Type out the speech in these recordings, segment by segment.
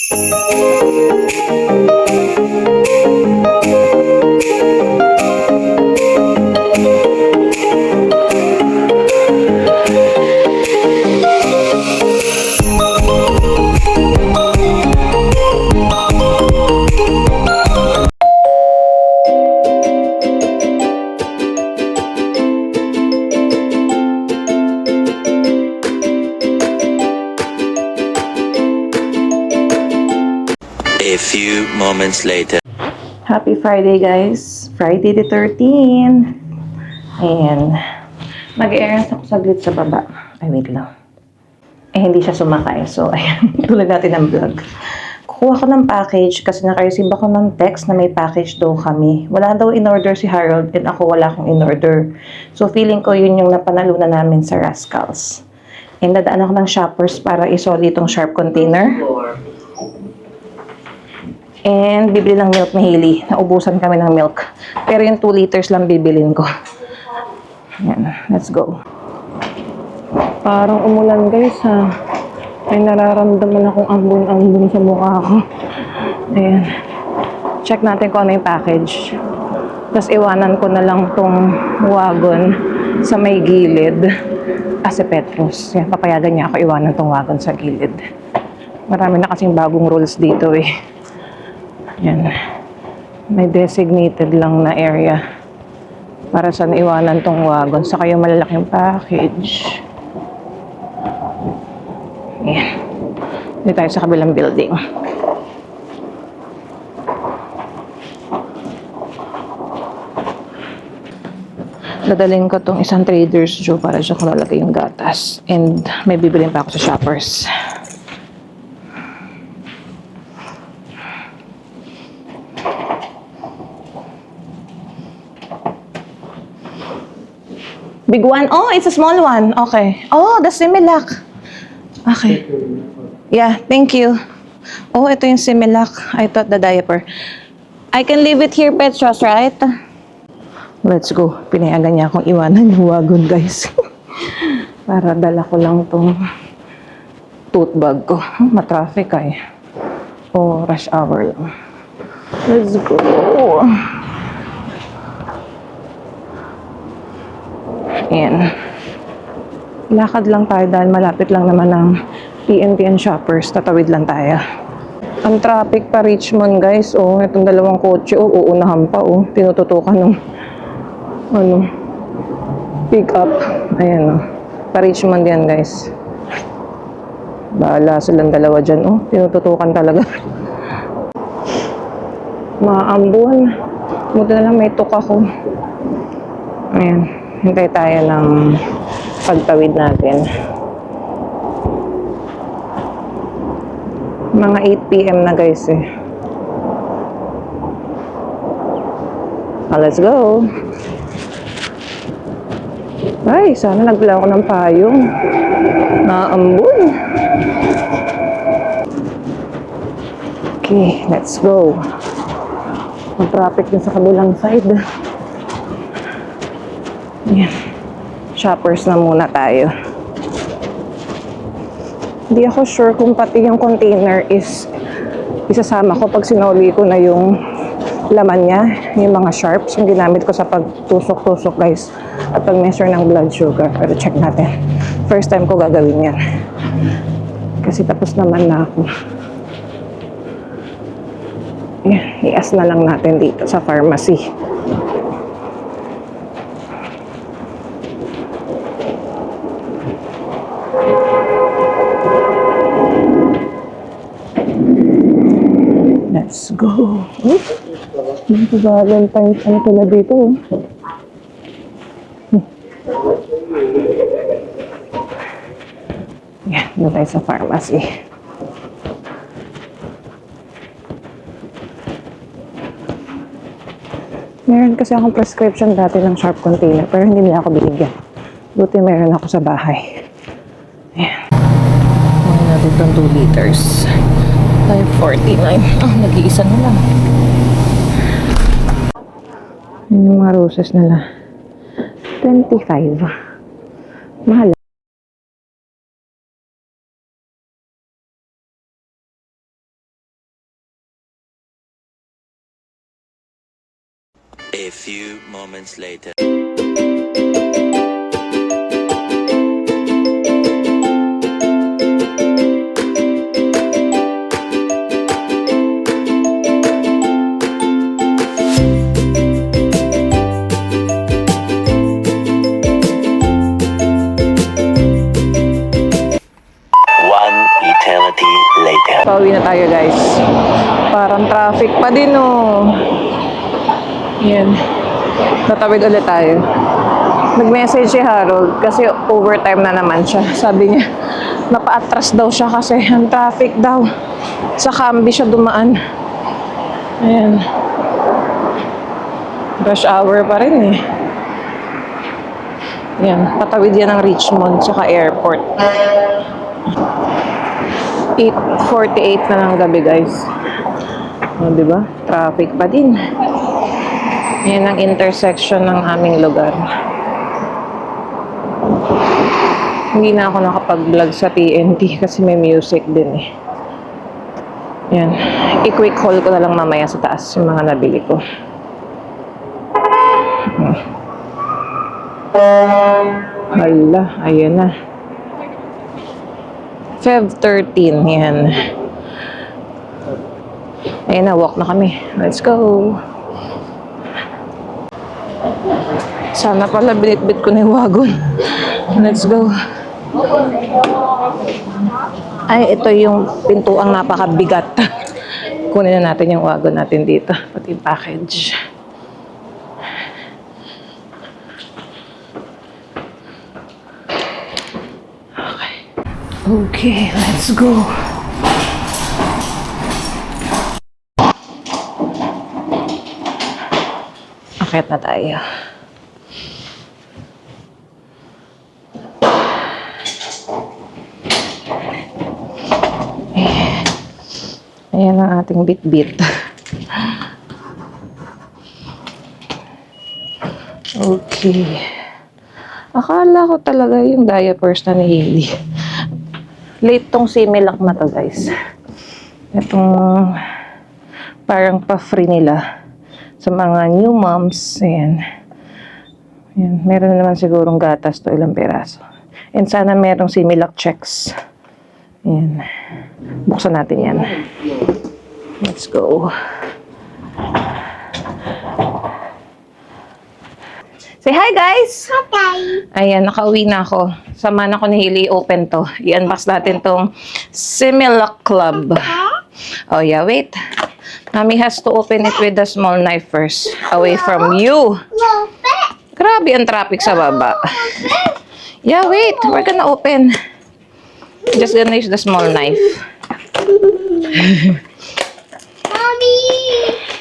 A few moments later. Happy Friday, guys. Friday the 13th. Ayan. Mag-errands ako saglit sa baba. Ay, wait lang. Hindi siya sumakay. So, ayan. Tuloy natin ang vlog. Kukuha ko ng package kasi naka-receive ako ng text na may package daw kami. Wala daw in-order si Harold and ako wala akong in-order. So, feeling ko yun yung napanalunan namin sa Rascals. And dadaan ako ng Shoppers para isoli itong Sharp container. And bibili ng milk ni Hailey. Naubusan kami ng milk. Pero yung 2 liters lang bibilin ko. Ayan, let's go. Parang umulan, guys, ha. May nararamdaman akong ambon-ambon sa mukha ko. Ayan. Check natin kung ano yung package. Tapos iwanan ko na lang tong wagon sa may gilid. Si Petros. Yan, papayagan niya ako iwanan tong wagon sa gilid. Marami na kasing bagong rules dito, eh. Yan. May designated lang na area para sa naiwanan tong wagon. Saka yung malalaking package. Yan. Dito tayo sa kabilang building. Dadaling ko tong isang Trader's Joe para siya kung lalagay yung gatas. And may bibilin pa ako sa Shoppers. Big one? Oh, it's a small one. Okay. Oh, the Similac. Okay. Yeah, thank you. Oh, ito yung Similac. I thought the diaper. I can leave it here, Petros, right? Let's go. Pinayagan niya akong iwanan yung wagon, guys. Para dala ko lang tong tote bag ko. Matraffic ay. Oh, rush hour lang. Let's go. Ayan. Lakad lang tayo dahil malapit lang naman ang PNP and Shoppers. Tatawid lang tayo. Ang traffic pa Richmond, guys. Oh, itong dalawang kotse. Oh, uunahan pa. Oh, tinututukan ng pick up. Ayan, oh. Pa Richmond yan, guys. Bahala silang dalawa dyan. Oh, tinututukan talaga. Maambon. Buti na lang may tuka ko. Ayan. Hintay tayo ng pagtawid natin. Mga 8 PM na, guys, eh. Let's go. Ay, sana nagdala ako ng payong. Naambun. Okay, let's go. Mag-traffic din sa kabilang side. Yan. Shoppers na muna tayo. Hindi ako sure kung pati yung container is isasama ko pag sinoli ko na yung laman niya, yung mga sharps, yung ginamit ko sa pagtusok-tusok, guys, at pag-measure ng blood sugar. Pero check natin. First time ko gagawin yan. Kasi tapos naman na ako. Yan. I-ask na lang natin dito sa pharmacy. Let's go. Ito Valentine's ano pala dito. Yan, doon tayo sa pharmacy. Meron kasi akong prescription dati ng Sharp container pero hindi nila ako binigyan. Buti meron ako sa bahay. Ayan. Kunin natin itong 2 liters. 5.49. Oh, nag-iisa na lang. Yun yung mga roses nila. 25. Mahal. A few moments later. One eternity later. Pauwi na tayo guys. Parang traffic pa din oh. Yan. Tatawid ulit tayo. Nag-message si Harold kasi overtime na naman siya. Sabi niya, napa-atras daw siya kasi ang traffic daw. Sa Camby siya dumaan. Ayan. Rush hour pa rin eh. Yan. Patawid yan ng Richmond tsaka airport. 8:48 na ng gabi guys. O, diba? Traffic pa din. Yan ang intersection ng aming lugar. Hindi na ako nakapag-vlog sa TNT kasi may music din eh. Yan. I-quick haul ko na lang mamaya sa taas yung mga nabili ko. Hala, ayan na. Feb 13, yan. Ayan na, walk na kami. Let's go. Sana pala binitbit ko na yung wagon. Let's go. Ay, ito yung pintuang napakabigat. Kunin na natin yung wagon natin dito. Pati yung package. Okay, let's go. Akit na tayo. Ayan ang ating bit-bit. Okay. Akala ko talaga yung diapers na ni Hailey. Late tong Similac na to guys. Itong parang pa-free nila sa mga new moms. Ayan. Ayan. Meron na naman sigurong gatas to, ilang peraso. And sana merong Similac checks. Ayan. Buksan natin yan. Let's go. Say hi guys! Hi! Ayan, nakauwi na ako. Sama na ko ni Hailey, open to. I-unbox natin tong Similac Club. Oh yeah, wait. Mommy has to open it with the small knife first. Away from you. Grabe ang traffic sa baba. Yeah, wait. We're gonna open. Just gonna use the small knife. Mommy!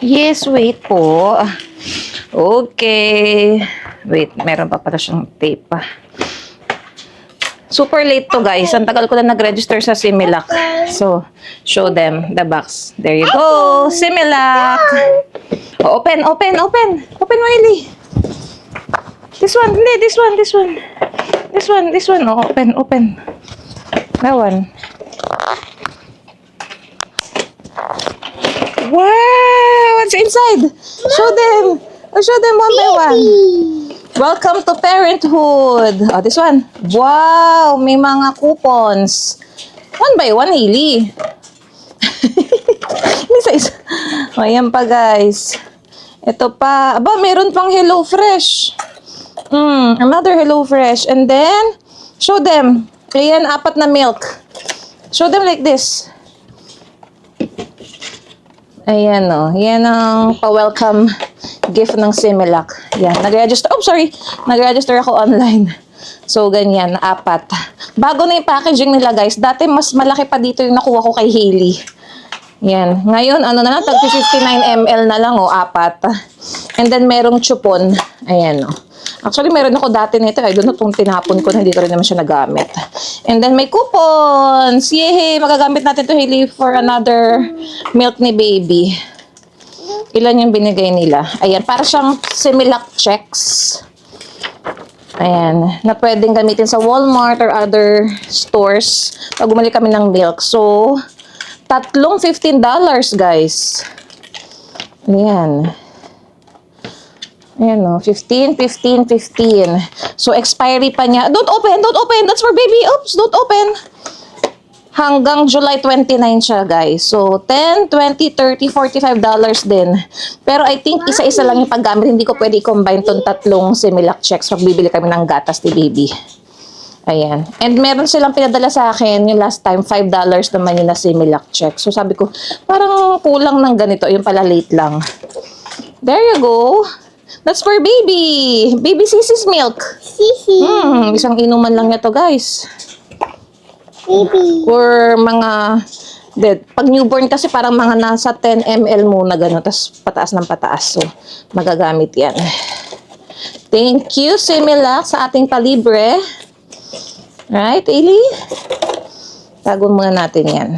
Yes, wait po. Okay. Wait, meron pa pala siyang tape pa. Super late to guys. Ang tagal ko na nag-register sa Similac. So, show them the box. There you go. Similac. Oh, open, open, open. Open mo, Hailey. This one, hindi, this one, this one. This one, this one. Oh, open, open. That one. Wow! What's inside? Show them. Oh, show them one by one. Welcome to parenthood. Oh, this one. Wow! May mga coupons. One by one, Hailey. Isa-isa. O, yan pa, guys. Ito pa. Aba, meron pang Hello Fresh. Another Hello Fresh. And then, show them. Ayan, 4 na milk. Show them like this. Ayan, o. Yan ang pa-welcome gift ng Similac. Yan, nag-register. Oh, sorry. Nag-register ako online. So, ganyan, 4. Bago na yung packaging nila, guys. Dati, mas malaki pa dito yung nakuha ko kay Hailey. Yan. Ngayon, ano na lang, tag 59 ml na lang, 4. And then, merong chupon. Ayan, o. Actually, meron ako dati nito. I don't know kung tinapon ko na hindi ko rin naman siya nagamit. And then, may coupons. Yay! Magagamit natin to Hailey for another milk ni baby. Ilan yung binigay nila? Ayan, para siyang Similac checks. Ayan, na pwedeng gamitin sa Walmart or other stores pag bumili kami ng milk. So, tatlong $15, guys. Ayan. Ayan o, 15, 15, 15. So, expiry pa niya. Don't open! Don't open! That's for baby! Oops! Don't open! Hanggang July 29 siya, guys. So, 10, 20, 30, $45 din. Pero I think isa-isa lang yung paggamit. Hindi ko pwede i-combine tong tatlong Similac checks pag bibili kami ng gatas ni baby. Ayan. And meron silang pinadala sa akin yung last time, $5 naman yung na Similac check. So, sabi ko, parang kulang ng ganito. Yung pala late lang. There you go. That's for baby. Baby Sisi's milk. Sisi. Isang inuman lang niya to, guys. Baby. Or mga, pag newborn kasi parang mga nasa 10 ml muna gano'n, tapos pataas ng pataas. So, magagamit yan. Thank you, Similac, sa ating palibre. Right, Ailey? Tago muna natin yan.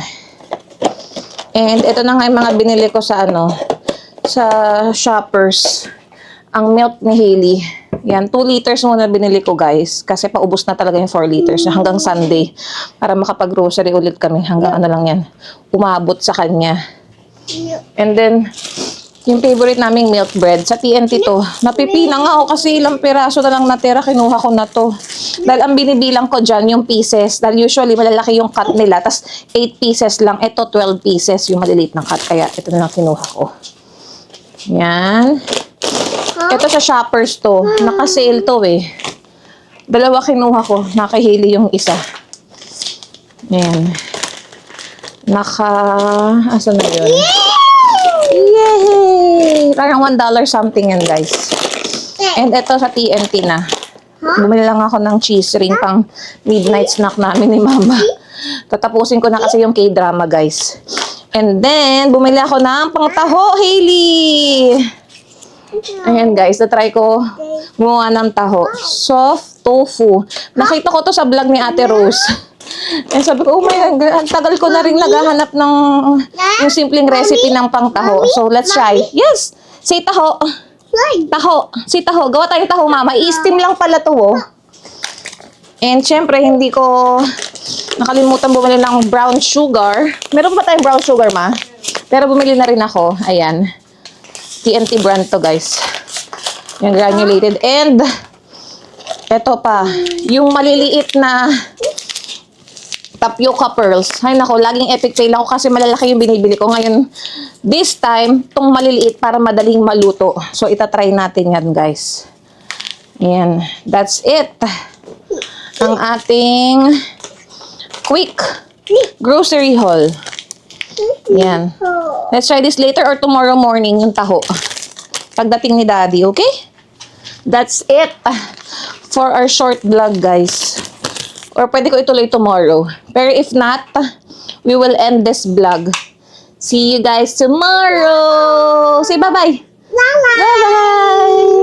And ito na nga yung mga binili ko sa sa Shoppers. Ang milk ni Hailey. Yan, 2 liters muna binili ko, guys. Kasi paubos na talaga yung 4 liters hanggang Sunday. Para makapag-grocery ulit kami. Hanggang lang yan. Umabot sa kanya. And then, yung favorite naming milk bread. Sa TNT to. Napipila nga ako kasi ilang piraso na lang natira. Kinuha ko na to. Dahil ang binibilang ko dyan, yung pieces. Dahil usually malalaki yung cut nila. Tas 8 pieces lang. Ito 12 pieces yung maliliit ng cut. Kaya ito na lang kinuha ko. Yan. Ito sa Shoppers to. Naka-sale to eh. Dalawa kinuha ko. Nakahili yung isa. Ayan. Asan na yun? Yay! Parang $1 something yan, guys. And ito sa TNT na. Bumili lang ako ng cheese ring pang midnight snack namin ni Mama. Tatapusin ko na kasi yung K-drama, guys. And then, bumili ako ng pangtaho, Hailey! Ayan, guys. Na-try ko gumawa ng taho. Soft tofu. Nakita ko to sa vlog ni Ate Rose. And sabi ko, oh my God, ang tagal ko na rin naghahanap ng yung simpleng recipe ng pangtaho. So, let's try. Yes! Say taho. Taho. Say taho. Gawa tayong taho, Mama. I-steam lang pala to, oh. And syempre, hindi ko nakalimutan bumili ng brown sugar. Meron pa tayong brown sugar, Ma? Pero bumili na rin ako. Ayan. TNT brand to, guys. Yung granulated. And, eto pa. Yung maliliit na tapioca pearls. Ay, nako, laging epic fail ako kasi malalaki yung binibili ko. Ngayon, this time, tong maliliit para madaling maluto. So, itatry natin yan, guys. Ayan. That's it. Ang ating quick grocery haul. Yan. Let's try this later or tomorrow morning yung taho. Pagdating ni Daddy, okay? That's it for our short vlog, guys. Or pwede ko ituloy tomorrow. Pero if not, we will end this vlog. See you guys tomorrow! Say bye-bye! Bye-bye!